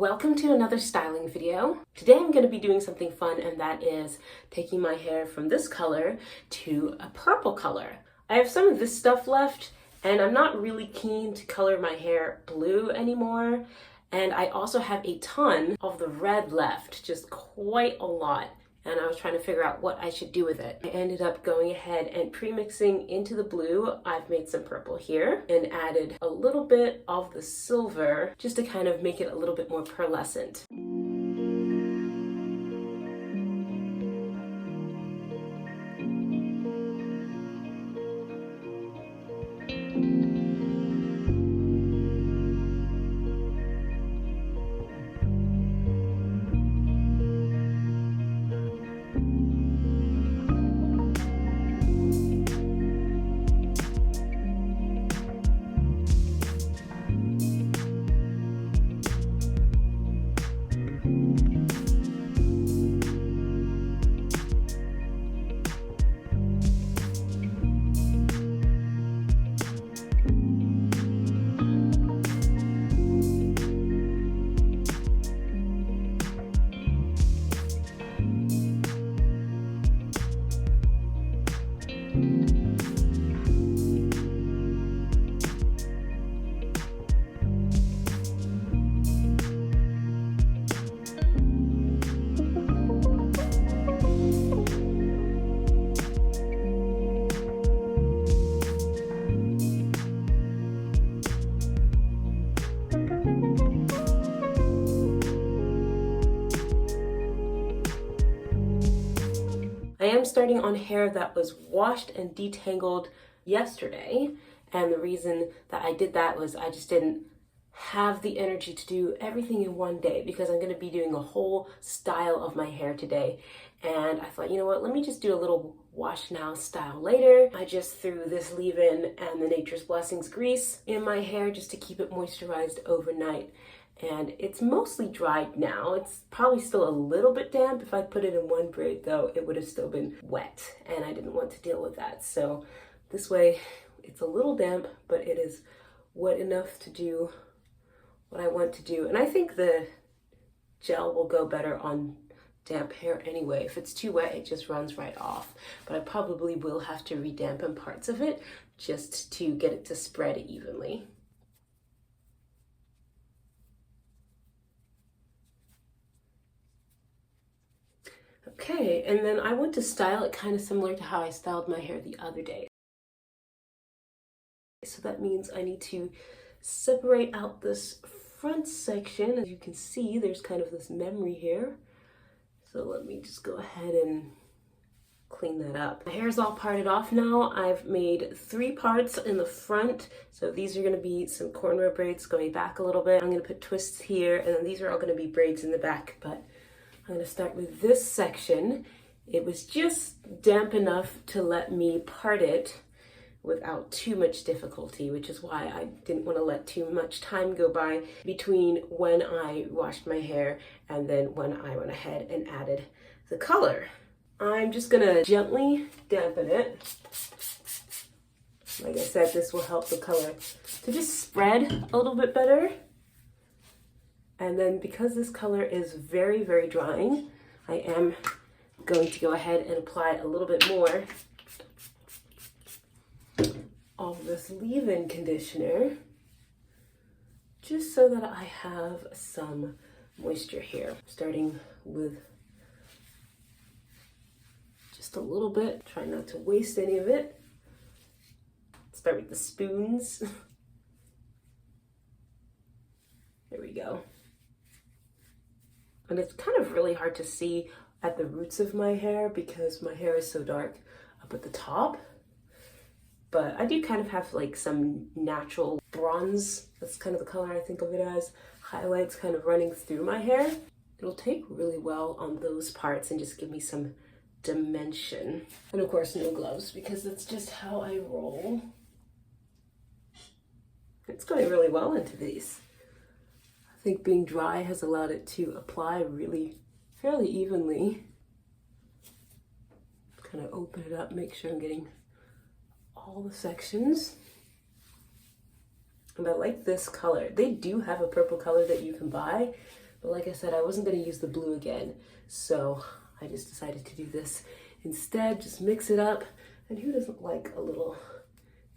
Welcome to another styling video. Today I'm going to be doing something fun, and that is taking my hair from this color to a purple color. I have some of this stuff left and I'm not really keen to color my hair blue anymore. And I also have a ton of the red left, just quite a lot. And I was trying to figure out what I should do with it. I ended up going ahead and pre-mixing into the blue. I've made some purple here and added a little bit of the silver just to kind of make it a little bit more pearlescent. I am starting on hair that was washed and detangled yesterday, and the reason that I did that was I just didn't have the energy to do everything in one day because I'm going to be doing a whole style of my hair today. And I thought, you know what, let me just do a little wash now style later. I just threw this leave-in and the Nature's Blessings grease in my hair just to keep it moisturized overnight. And it's mostly dried now. It's probably still a little bit damp. If I put it in one braid though, it would have still been wet, and I didn't want to deal with that. So this way it's a little damp, but it is wet enough to do what I want to do. And I think the gel will go better on damp hair anyway. If it's too wet, it just runs right off. But I probably will have to re-dampen parts of it just to get it to spread evenly. Okay, and then I want to style it kind of similar to how I styled my hair the other day. So that means I need to separate out this front section. As you can see, there's kind of this memory here. So let me just go ahead and clean that up. My hair is all parted off now. I've made 3 parts in the front. So these are going to be some cornrow braids going back a little bit. I'm going to put twists here, and then these are all going to be braids in the back, but I'm going to start with this section. It was just damp enough to let me part it without too much difficulty, which is why I didn't want to let too much time go by between when I washed my hair and then when I went ahead and added the color. I'm just going to gently dampen it. Like I said, this will help the color to just spread a little bit better. And then because this color is very, very drying, I am going to go ahead and apply a little bit more of this leave-in conditioner, just so that I have some moisture here. Starting with just a little bit, try not to waste any of it. Start with the spoons. There we go. And it's kind of really hard to see at the roots of my hair because my hair is so dark up at the top. But I do kind of have like some natural bronze, that's kind of the color I think of it as, highlights kind of running through my hair. It'll take really well on those parts and just give me some dimension. And of course no gloves, because that's just how I roll. It's going really well into these. I think being dry has allowed it to apply really fairly evenly. Kind of open it up, make sure I'm getting all the sections. And I like this color. They do have a purple color that you can buy, But like I said, I wasn't gonna use the blue again, so I just decided to do this instead, just mix it up. And who doesn't like a little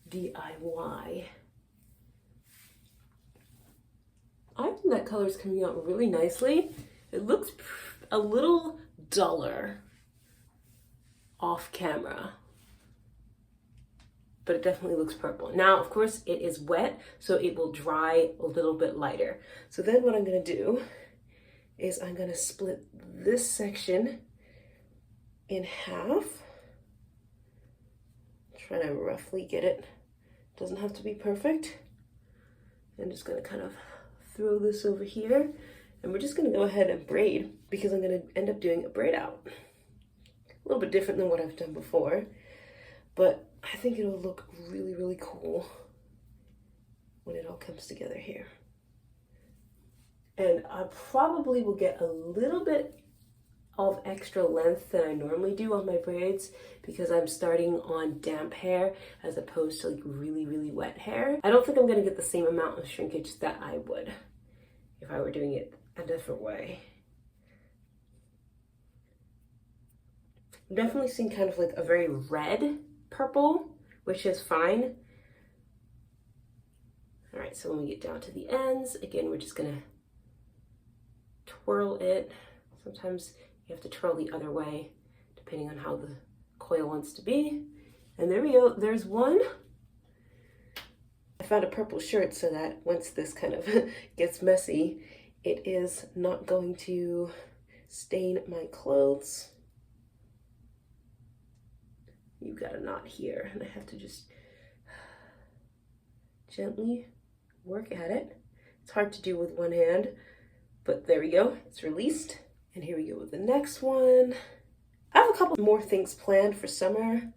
DIY? I think that color is coming out really nicely. It looks a little duller off camera, but it definitely looks purple. Now, of course, it is wet, so it will dry a little bit lighter. So then what I'm gonna do is I'm gonna split this section in half. Try to roughly get it. Doesn't have to be perfect. I'm just gonna kind of throw this over here, and we're just gonna go ahead and braid because I'm gonna end up doing a braid out. A little bit different than what I've done before, but I think it'll look really, really cool when it all comes together here. And I probably will get a little bit of extra length than I normally do on my braids because I'm starting on damp hair as opposed to like really, really wet hair. I don't think I'm gonna get the same amount of shrinkage that I would if I were doing it a different way. I'm definitely seeing kind of like a very red purple, which is fine. All right, so when we get down to the ends, again, we're just gonna twirl it. Sometimes you have to twirl the other way, depending on how the coil wants to be. And there we go, there's one. I found a purple shirt so that once this kind of gets messy, it is not going to stain my clothes. You've got a knot here, and I have to just gently work at it. It's hard to do with one hand, but there we go, it's released. And here we go with the next one. I have a couple more things planned for summer.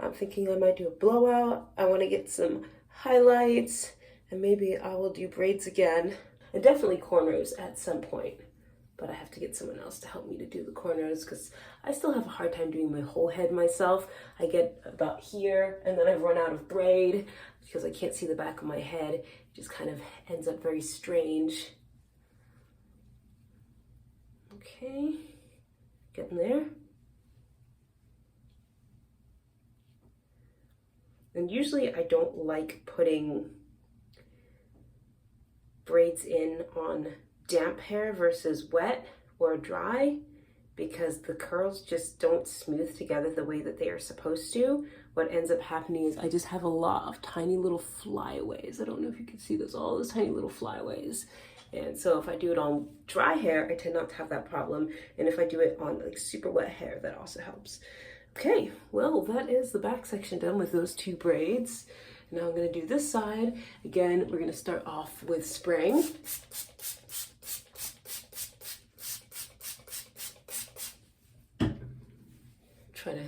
I'm thinking I might do a blowout. I want to get some highlights, and maybe I will do braids again. And definitely cornrows at some point, but I have to get someone else to help me to do the cornrows because I still have a hard time doing my whole head myself. I get about here, and then I run out of braid because I can't see the back of my head. It just kind of ends up very strange. Okay, getting there. And usually I don't like putting braids in on damp hair versus wet or dry because the curls just don't smooth together the way that they are supposed to. What ends up happening is I just have a lot of tiny little flyaways. I don't know if you can see those, all those tiny little flyaways. And so if I do it on dry hair, I tend not to have that problem. And if I do it on like super wet hair, that also helps. Okay, well, that is the back section done with those two braids. Now I'm gonna do this side. Again, we're gonna start off with spraying. Try to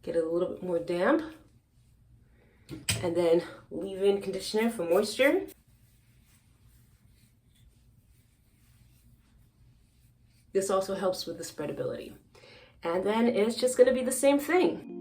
get it a little bit more damp. And then leave-in conditioner for moisture. This also helps with the spreadability. And then it's just gonna be the same thing.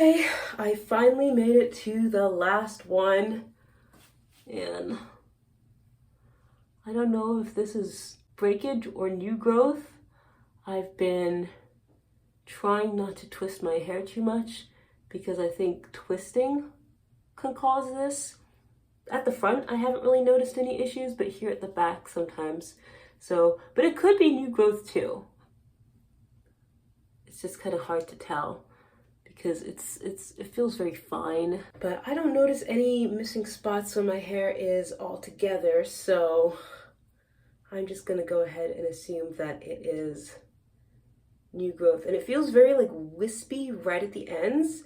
Okay, I finally made it to the last one, and I don't know if this is breakage or new growth. I've been trying not to twist my hair too much because I think twisting can cause this. At the front, I haven't really noticed any issues, but here at the back sometimes. So, but it could be new growth too. It's just kind of hard to tell because it feels very fine. But I don't notice any missing spots when my hair is all together, so I'm just gonna go ahead and assume that it is new growth. And it feels very like wispy right at the ends.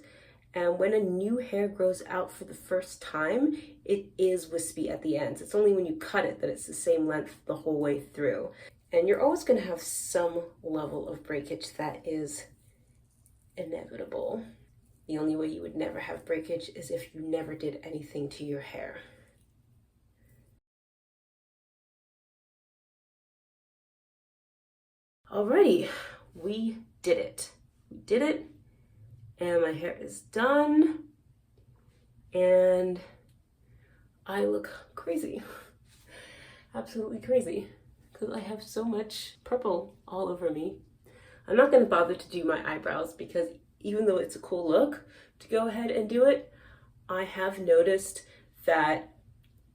And when a new hair grows out for the first time, it is wispy at the ends. It's only when you cut it that it's the same length the whole way through. And you're always gonna have some level of breakage that is inevitable. The only way you would never have breakage is if you never did anything to your hair. Alrighty, we did it. We did it. And my hair is done, and I look crazy, absolutely crazy, because I have so much purple all over me. I'm not going to bother to do my eyebrows because even though it's a cool look to go ahead and do it, I have noticed that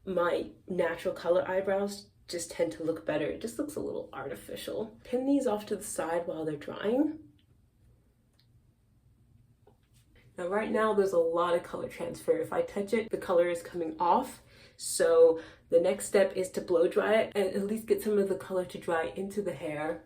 my natural color eyebrows just tend to look better. It just looks a little artificial. Pin these off to the side while they're drying. Now right now there's a lot of color transfer. If I touch it, the color is coming off. So the next step is to blow dry it and at least get some of the color to dry into the hair.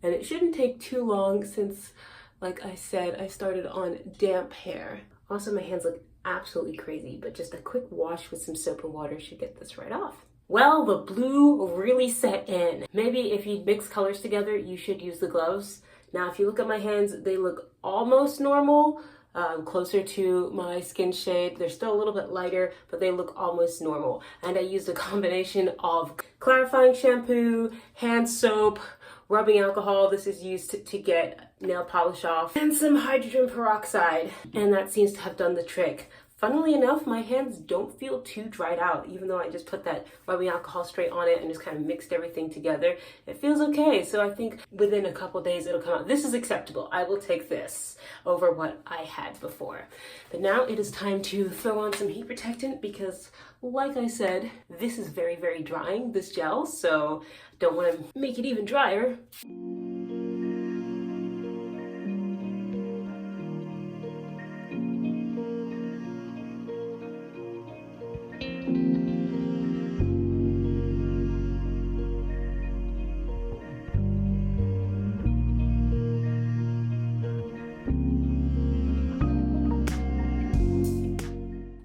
And it shouldn't take too long since, like I said, I started on damp hair. Also, my hands look absolutely crazy, but just a quick wash with some soap and water should get this right off. Well, the blue really set in. Maybe if you mix colors together, you should use the gloves. Now, if you look at my hands, they look almost normal. Closer to my skin shade. They're still a little bit lighter, but they look almost normal. And I used a combination of clarifying shampoo, hand soap, rubbing alcohol. This is used to get nail polish off, and some hydrogen peroxide. And that seems to have done the trick. Funnily enough, my hands don't feel too dried out, even though I just put that rubbing alcohol straight on it and just kind of mixed everything together. It feels okay, so I think within a couple days it'll come out. This is acceptable. I will take this over what I had before. But now it is time to throw on some heat protectant because, like I said, this is very, very drying, this gel, so don't want to make it even drier.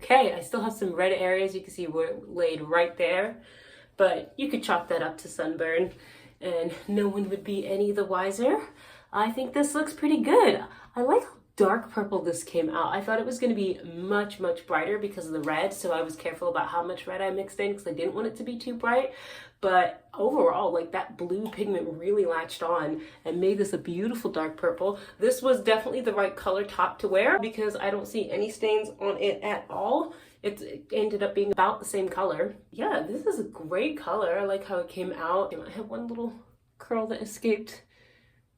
Okay, I still have some red areas you can see were laid right there, but you could chalk that up to sunburn and no one would be any the wiser. I think this looks pretty good. I like how dark purple this came out. I thought it was going to be much, much brighter because of the red, so I was careful about how much red I mixed in because I didn't want it to be too bright. But overall, like, that blue pigment really latched on and made this a beautiful dark purple. This was definitely the right color top to wear because I don't see any stains on it at all. It ended up being about the same color. Yeah, this is a great color. I like how it came out. I have one little curl that escaped.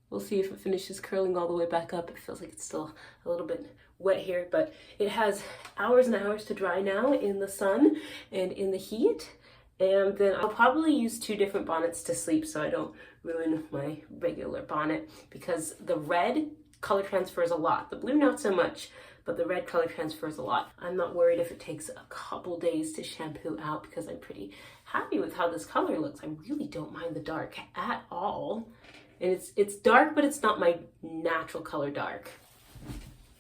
We'll see if it finishes curling all the way back up. It feels like it's still a little bit wet here, but it has hours and hours to dry now in the sun and in the heat. And then I'll probably use 2 different bonnets to sleep so I don't ruin my regular bonnet because the red color transfers a lot. The blue, not so much, but the red color transfers a lot. I'm not worried if it takes a couple days to shampoo out because I'm pretty happy with how this color looks. I really don't mind the dark at all. And it's dark, but it's not my natural color dark.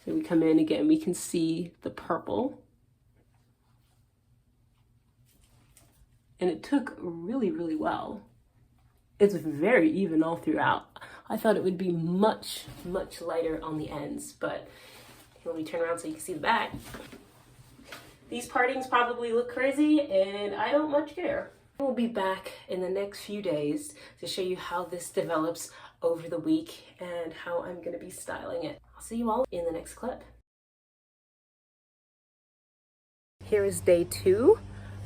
So we come in again, we can see the purple. And it took really, really well. It's very even all throughout. I thought it would be much, much lighter on the ends, but let me turn around so you can see the back. These partings probably look crazy and I don't much care. We'll be back in the next few days to show you how this develops over the week and how I'm gonna be styling it. I'll see you all in the next clip. Here is day 2.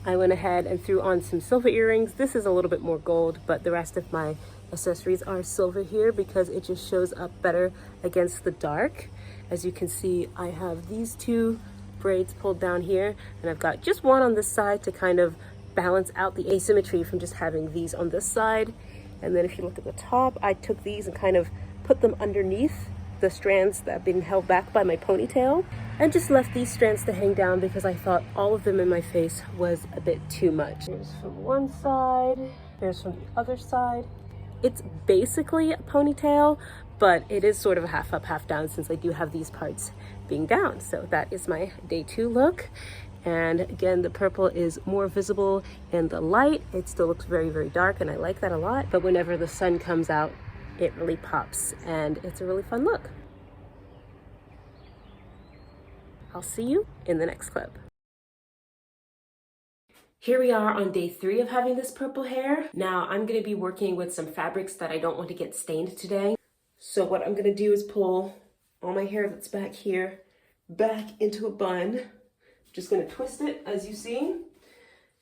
I went ahead and threw on some silver earrings. This is a little bit more gold, but the rest of my accessories are silver here because it just shows up better against the dark. As you can see, I have these 2 braids pulled down here, and I've got just one on this side to kind of balance out the asymmetry from just having these on this side. And then if you look at the top, I took these and kind of put them underneath the strands that have been held back by my ponytail, and just left these strands to hang down because I thought all of them in my face was a bit too much. Here's from one side, here's from the other side. It's basically a ponytail, but it is sort of a half up, half down since I do have these parts being down. So that is my day 2 look. And again, the purple is more visible in the light. It still looks very, very dark, and I like that a lot. But whenever the sun comes out, it really pops, and it's a really fun look. I'll see you in the next clip. Here we are on day 3 of having this purple hair. Now I'm gonna be working with some fabrics that I don't want to get stained today. So what I'm gonna do is pull all my hair that's back here back into a bun. Just gonna twist it as you see.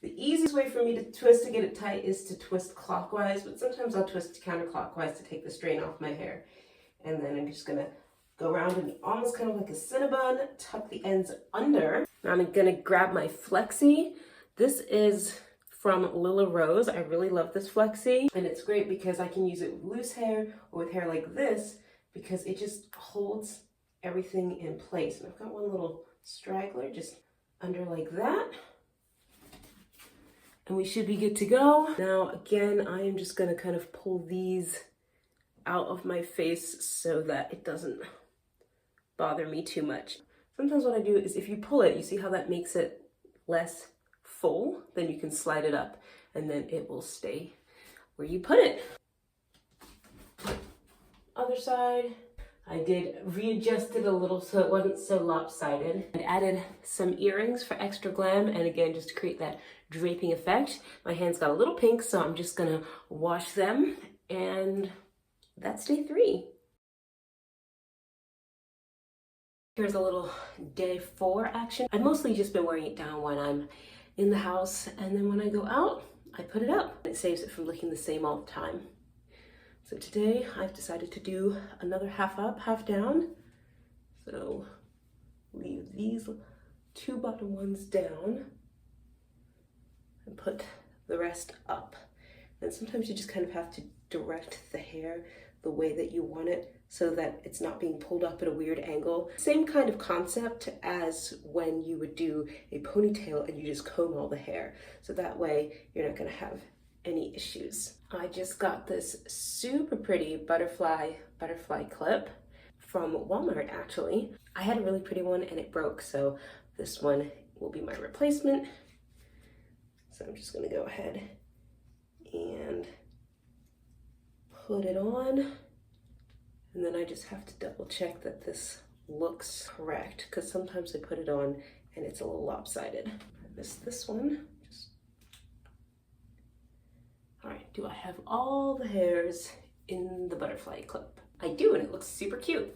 The easiest way for me to twist to get it tight is to twist clockwise, but sometimes I'll twist counterclockwise to take the strain off my hair. And then I'm just gonna go around and almost kind of like a Cinnabon, tuck the ends under. Now I'm gonna grab my flexi. This is from Lila Rose. I really love this flexi, and it's great because I can use it with loose hair or with hair like this because it just holds everything in place. And I've got one little straggler just under like that. And we should be good to go. Now, again, I am just gonna kind of pull these out of my face so that it doesn't bother me too much. Sometimes what I do is if you pull it, you see how that makes it less full? Then you can slide it up and then it will stay where you put it. Other side. I did readjust it a little so it wasn't so lopsided. I added some earrings for extra glam, and again, just to create that draping effect. My hands got a little pink, so I'm just gonna wash them, and that's day 3. Here's a little day 4 action. I've mostly just been wearing it down when I'm in the house, and then when I go out, I put it up. It saves it from looking the same all the time. So today I've decided to do another half up, half down. So leave these 2 bottom ones down and put the rest up. And sometimes you just kind of have to direct the hair the way that you want it so that it's not being pulled up at a weird angle. Same kind of concept as when you would do a ponytail and you just comb all the hair. So that way you're not gonna have any issues. I just got this super pretty butterfly clip from Walmart actually. I had a really pretty one and it broke, so this one will be my replacement. So I'm just gonna go ahead and put it on, and then I just have to double check that this looks correct because sometimes I put it on and it's a little lopsided. I missed this one. All right, do I have all the hairs in the butterfly clip? I do, and it looks super cute.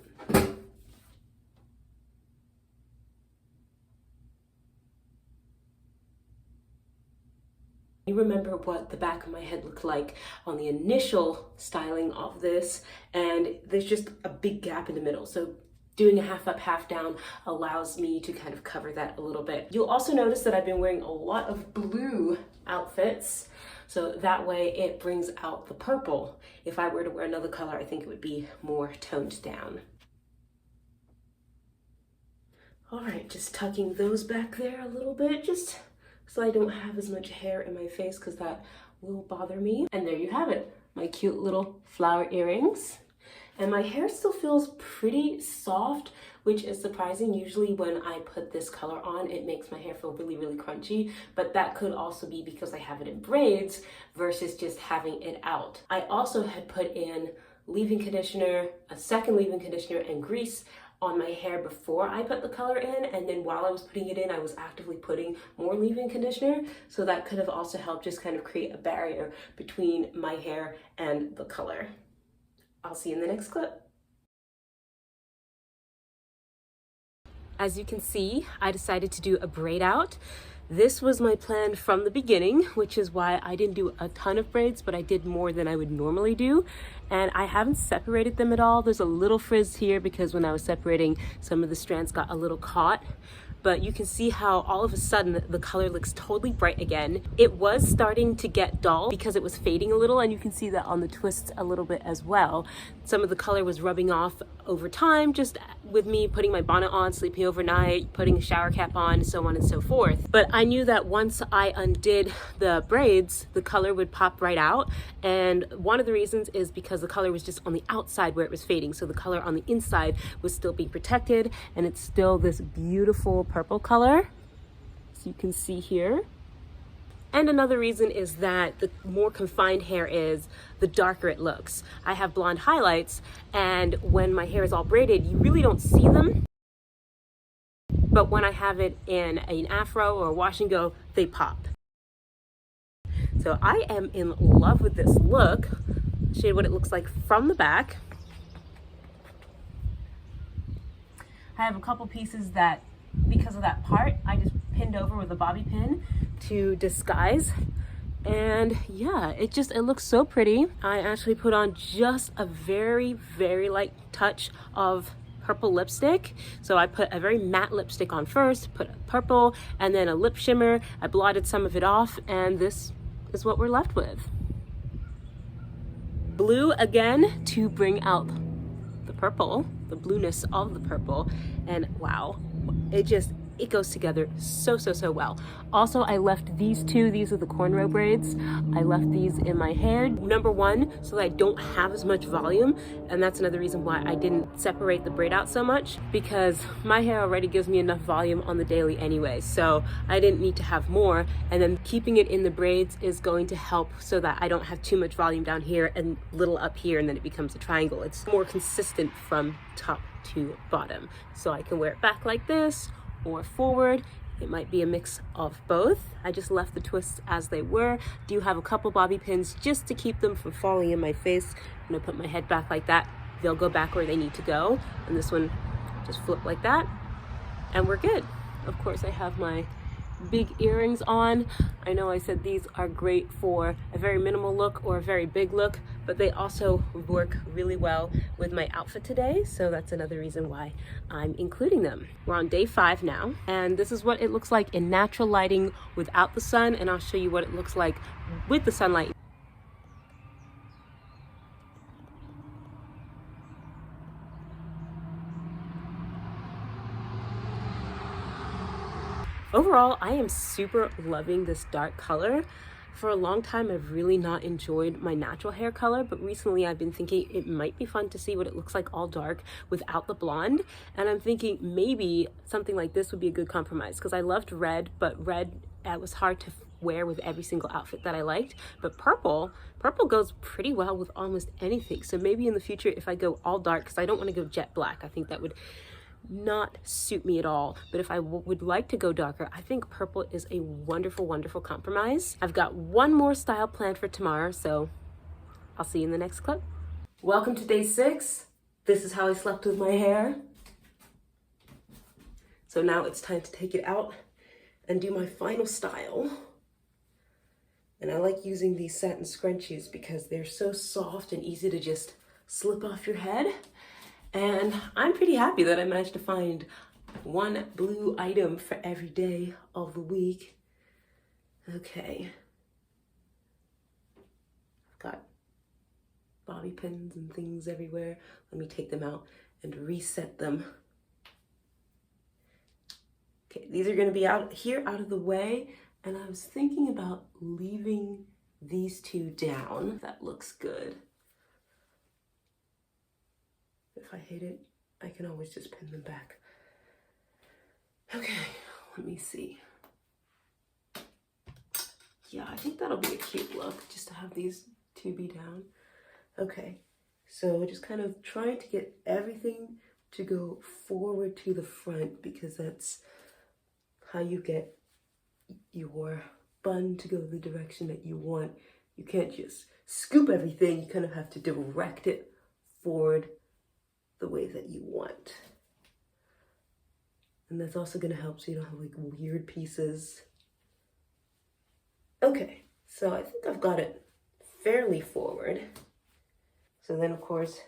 You remember what the back of my head looked like on the initial styling of this, and there's just a big gap in the middle. So doing a half up, half down allows me to kind of cover that a little bit. You'll also notice that I've been wearing a lot of blue outfits. So that way it brings out the purple. If I were to wear another color, I think it would be more toned down. All right, just tucking those back there a little bit, just so I don't have as much hair in my face because that will bother me. And there you have it, my cute little flower earrings. And my hair still feels pretty soft, which is surprising. Usually when I put this color on, it makes my hair feel really, really crunchy, but that could also be because I have it in braids versus just having it out. I also had put in leave-in conditioner, a second leave-in conditioner, and grease on my hair before I put the color in, and then while I was putting it in, I was actively putting more leave-in conditioner, so that could have also helped just kind of create a barrier between my hair and the color. I'll see you in the next clip. As you can see, I decided to do a braid out. This was my plan from the beginning, which is why I didn't do a ton of braids, but I did more than I would normally do. And I haven't separated them at all. There's a little frizz here because when I was separating, some of the strands got a little caught. But you can see how all of a sudden the color looks totally bright again. It was starting to get dull because it was fading a little, and you can see that on the twists a little bit as well. Some of the color was rubbing off over time, just with me putting my bonnet on, sleeping overnight, putting a shower cap on, so on and so forth. But I knew that once I undid the braids, the color would pop right out. And one of the reasons is because the color was just on the outside where it was fading. So the color on the inside was still being protected, and it's still this beautiful purple color, as you can see here. And another reason is that the more confined hair is, the darker it looks. I have blonde highlights, and when my hair is all braided, you really don't see them. But when I have it in an afro or a wash and go, they pop. So I am in love with this look. I'll show you what it looks like from the back. I have a couple pieces that, because of that part, I just pinned over with a bobby pin to disguise. And yeah, it looks so pretty. I actually put on just a very, very light touch of purple lipstick. So I put a very matte lipstick on first, put purple, and then a lip shimmer. I blotted some of it off, and this is what we're left with. Blue again to bring out the purple, the blueness of the purple, and wow, it goes together so well. Also, I left these two, these are the cornrow braids. I left these in my hair, number one, so that I don't have as much volume, and that's another reason why I didn't separate the braid out so much, because my hair already gives me enough volume on the daily anyway, so I didn't need to have more. And then keeping it in the braids is going to help so that I don't have too much volume down here and little up here, and then it becomes a triangle. It's more consistent from top to bottom, so I can wear it back like this or forward. It might be a mix of both. I just left the twists as they were. Do have a couple bobby pins just to keep them from falling in my face. I'm gonna put my head back like that. They'll go back where they need to go. And this one just flip like that, and we're good. Of course, I have my big earrings on. I know I said these are great for a very minimal look or a very big look, but they also work really well with my outfit today, so that's another reason why I'm including them. We're on day 5 now, and this is what it looks like in natural lighting without the sun, and I'll show you what it looks like with the sunlight. Overall, I am super loving this dark color. For a long time, I've really not enjoyed my natural hair color, but recently I've been thinking it might be fun to see what it looks like all dark without the blonde. And I'm thinking maybe something like this would be a good compromise, because I loved red, but red was hard to wear with every single outfit that I liked. But purple goes pretty well with almost anything. So maybe in the future, if I go all dark, because I don't want to go jet black, I think that would not suit me at all. But if I would like to go darker, I think purple is a wonderful compromise. I've got one more style planned for tomorrow, so I'll see you in the next clip. Welcome to day 6. This is how I slept with my hair. So now it's time to take it out and do my final style. And I like using these satin scrunchies because they're so soft and easy to just slip off your head. And I'm pretty happy that I managed to find one blue item for every day of the week. Okay. I've got bobby pins and things everywhere. Let me take them out and reset them. Okay, these are gonna be out here, out of the way. And I was thinking about leaving these two down. That looks good. If I hate it, I can always just pin them back. Okay, let me see. Yeah, I think that'll be a cute look, just to have these two be down. Okay, so just kind of trying to get everything to go forward to the front, because that's how you get your bun to go the direction that you want. You can't just scoop everything, you kind of have to direct it forward the way that you want. And that's also gonna help so you don't have like weird pieces. Okay, so I think I've got it fairly forward. So then of course,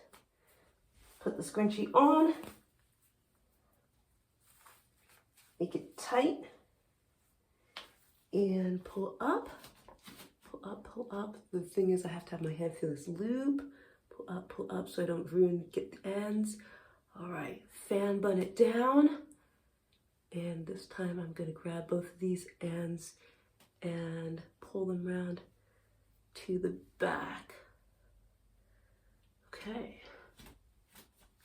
put the scrunchie on, make it tight, and pull up, pull up, pull up. The thing is I have to have my hand through this loop, pull up so I don't get the ends. All right, fan bun it down. And this time I'm gonna grab both of these ends and pull them around to the back. Okay.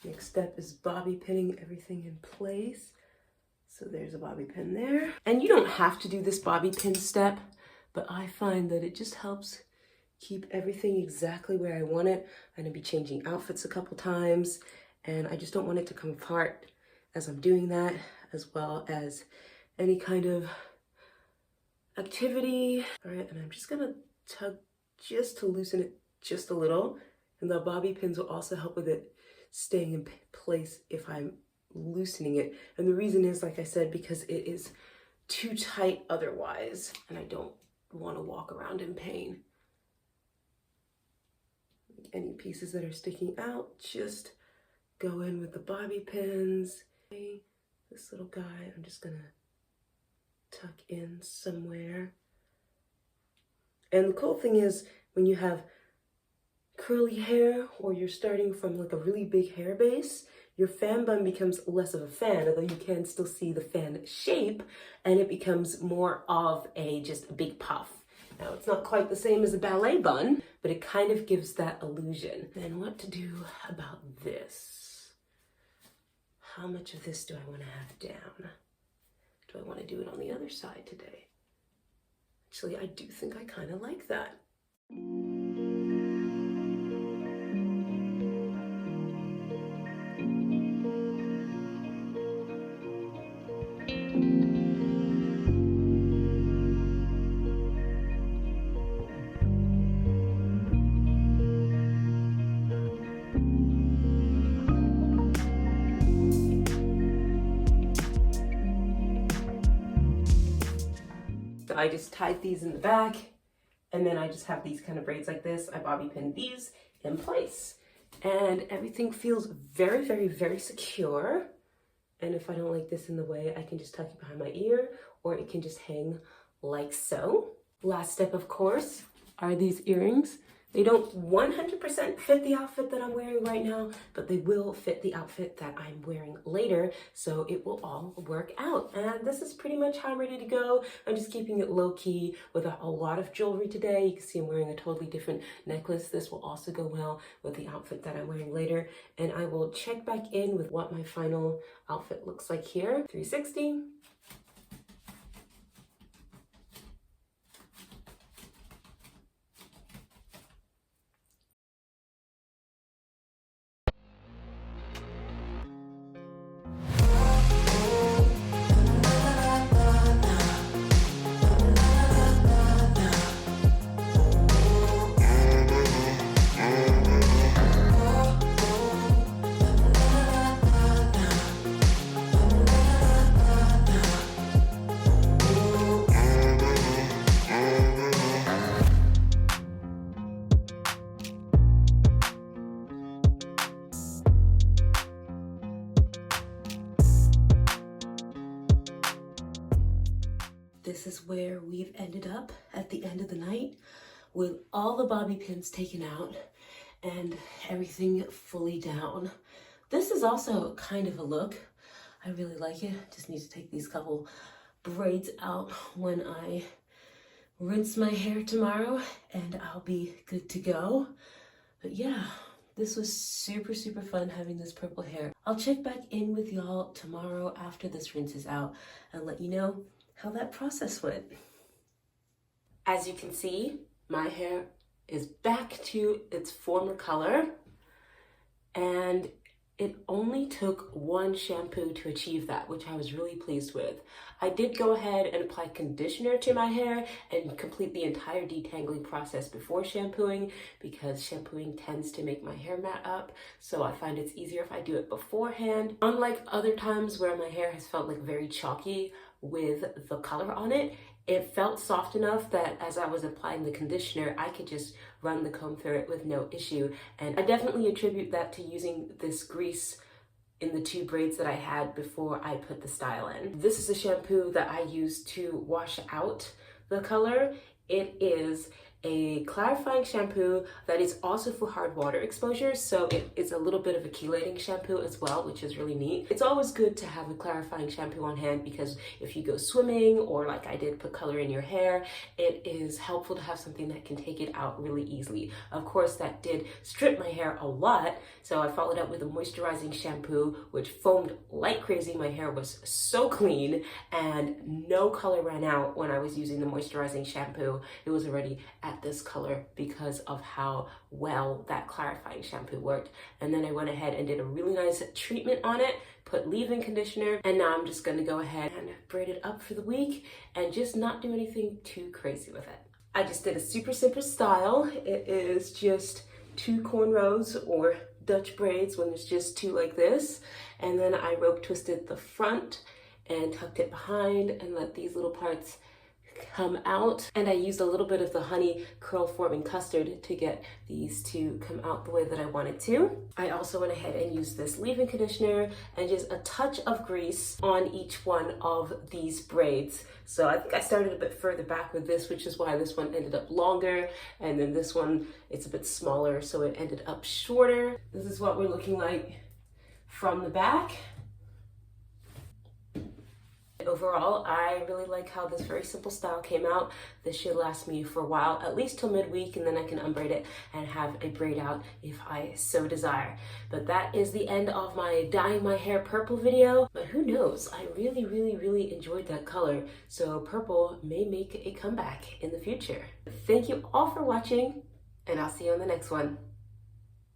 Next step is bobby pinning everything in place. So there's a bobby pin there. And you don't have to do this bobby pin step, but I find that it just helps keep everything exactly where I want it. I'm gonna be changing outfits a couple times, and I just don't want it to come apart as I'm doing that, as well as any kind of activity. All right, and I'm just gonna tug just to loosen it just a little. And the bobby pins will also help with it staying in place if I'm loosening it. And the reason is, like I said, because it is too tight otherwise, and I don't want to walk around in pain. Any pieces that are sticking out, just go in with the bobby pins. This little guy, I'm just gonna tuck in somewhere. And the cool thing is, when you have curly hair or you're starting from like a really big hair base, your fan bun becomes less of a fan, although you can still see the fan shape, and it becomes more of just a big puff. Now, it's not quite the same as a ballet bun, but it kind of gives that illusion. Then what to do about this? How much of this do I want to have down? Do I want to do it on the other side today? Actually, I do think I kind of like that. So I just tied these in the back, and then I just have these kind of braids like this. I bobby pinned these in place, and everything feels very, very, very secure. And if I don't like this in the way, I can just tuck it behind my ear, or it can just hang like so. Last step, of course, are these earrings. They don't 100% fit the outfit that I'm wearing right now, but they will fit the outfit that I'm wearing later, so it will all work out. And this is pretty much how I'm ready to go. I'm just keeping it low-key without a lot of jewelry today. You can see I'm wearing a totally different necklace. This will also go well with the outfit that I'm wearing later. And I will check back in with what my final outfit looks like here. 360. This is where we've ended up at the end of the night, with all the bobby pins taken out and everything fully down. This is also kind of a look. I really like it. Just need to take these couple braids out when I rinse my hair tomorrow, and I'll be good to go. But yeah, this was super, super fun having this purple hair. I'll check back in with y'all tomorrow after this rinse is out and let you know how that process went. As you can see, my hair is back to its former color, and It only took one shampoo to achieve that, which I was really pleased with. I did go ahead and apply conditioner to my hair and complete the entire detangling process before shampooing, because shampooing tends to make my hair mat up, so I find it's easier if I do it beforehand. Unlike other times where my hair has felt like very chalky with the color on it, it felt soft enough that as I was applying the conditioner, I could just run the comb through it with no issue. And I definitely attribute that to using this grease in the 2 braids that I had before I put the style in. This is a shampoo that I use to wash out the color. It is a clarifying shampoo that is also for hard water exposure, so it's a little bit of a chelating shampoo as well, which is really neat. It's always good to have a clarifying shampoo on hand, because if you go swimming or like I did, put color in your hair, it is helpful to have something that can take it out really easily. Of course, that did strip my hair a lot, so I followed up with a moisturizing shampoo which foamed like crazy. My hair was so clean and no color ran out when I was using the moisturizing shampoo. It was already at this color because of how well that clarifying shampoo worked. And then I went ahead and did a really nice treatment on it, put leave-in conditioner, and now I'm just gonna go ahead and braid it up for the week and just not do anything too crazy with it. I just did a super simple style. It is just 2 cornrows or Dutch braids when there's just 2 like this, and then I rope twisted the front and tucked it behind and let these little parts come out. And I used a little bit of the honey curl forming custard to get these to come out the way that I wanted to. I also went ahead and used this leave-in conditioner and just a touch of grease on each one of these braids. So I think I started a bit further back with this, which is why this one ended up longer, and then this one, it's a bit smaller, so it ended up shorter. This is what we're looking like from the back. Overall, I really like how this very simple style came out. This should last me for a while, at least till midweek, and then I can unbraid it and have a braid out if I so desire. But that is the end of my dyeing my hair purple video. But who knows, I really enjoyed that color, so purple may make a comeback in the future. Thank you all for watching, and I'll see you on the next one.